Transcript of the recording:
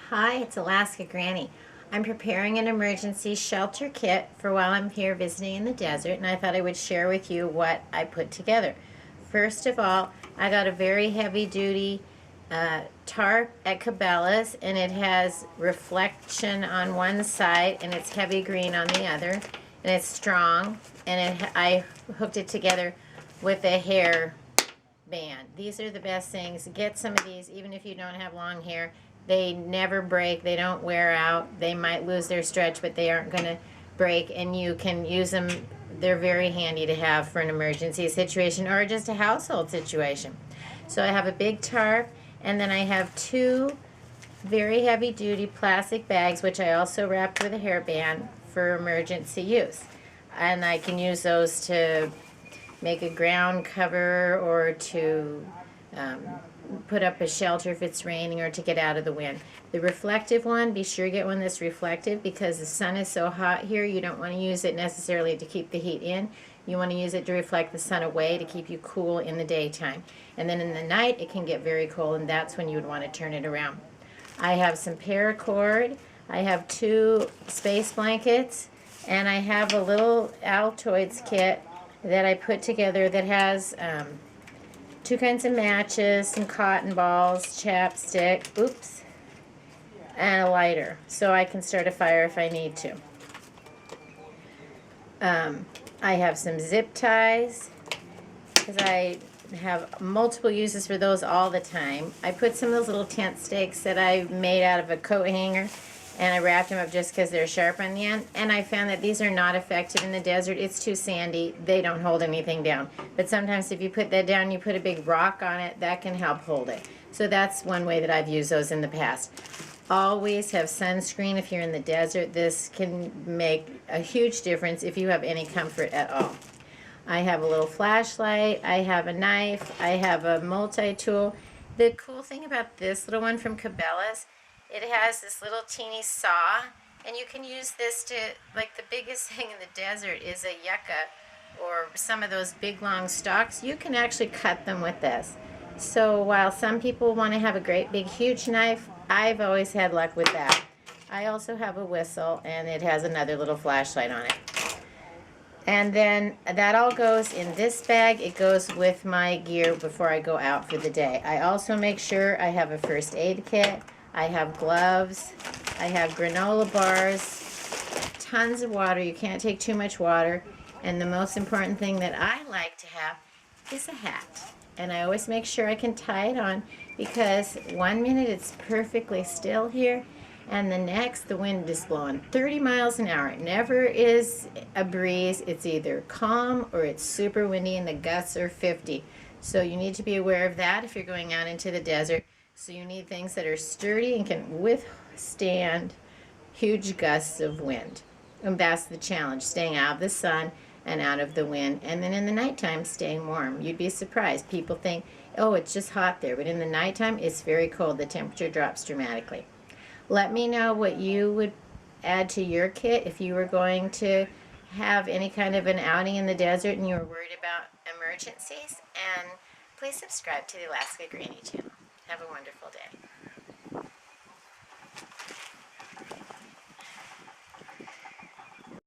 Hi, it's Alaska Granny. I'm preparing an emergency shelter kit for while I'm here visiting in the desert, and I thought I would share with you what I put together. First of all, I got a very heavy duty tarp at Cabela's, and it has reflection on one side and it's heavy green on the other, and it's strong, and I hooked it together with a hair band. These are the best things. Get some of these even if you don't have long hair. They never break, they don't wear out. They might lose their stretch, but they aren't going to break, and you can use them. They're very handy to have for an emergency situation or just a household situation. So I have a big tarp, and then I have two very heavy duty plastic bags, which I also wrapped with a hairband for emergency use. And I can use those to make a ground cover or to put up a shelter if it's raining or to get out of the wind. The reflective one, be sure to get one that's reflective because the sun is so hot here. You don't want to use it necessarily to keep the heat in. You want to use it to reflect the sun away to keep you cool in the daytime. And then in the night it can get very cold, and that's when you would want to turn it around. I have some paracord. I have two space blankets, and I have a little Altoids kit that I put together that has two kinds of matches, some cotton balls, chapstick, and a lighter, so I can start a fire if I need to. I have some zip ties, because I have multiple uses for those all the time. I put some of those little tent stakes that I made out of a coat hanger, and I wrapped them up just because they're sharp on the end. And I found that these are not effective in the desert. It's too sandy. They don't hold anything down. But sometimes if you put that down, you put a big rock on it, that can help hold it. So that's one way that I've used those in the past. Always have sunscreen if you're in the desert. This can make a huge difference if you have any comfort at all. I have a little flashlight, I have a knife, I have a multi-tool. The cool thing about this little one from Cabela's, it has this little teeny saw, and you can use this to, like, the biggest thing in the desert is a yucca or some of those big long stalks. You can actually cut them with this. So while some people want to have a great big huge knife, I've always had luck with that. I also have a whistle, and it has another little flashlight on it. And then that all goes in this bag. It goes with my gear before I go out for the day. I also make sure I have a first aid kit. I have gloves. I have granola bars. Tons of water. You can't take too much water. And the most important thing that I like to have is a hat. And I always make sure I can tie it on, because 1 minute it's perfectly still here, and the next the wind is blowing 30 miles an hour. It never is a breeze. It's either calm or it's super windy and the gusts are 50. So you need to be aware of that if you're going out into the desert. So you need things that are sturdy and can withstand huge gusts of wind. And that's the challenge, staying out of the sun and out of the wind. And then in the nighttime, staying warm. You'd be surprised. People think, oh, it's just hot there. But in the nighttime, it's very cold. The temperature drops dramatically. Let me know what you would add to your kit if you were going to have any kind of an outing in the desert and you were worried about emergencies. And please subscribe to the Alaska Granny channel. Have a wonderful day.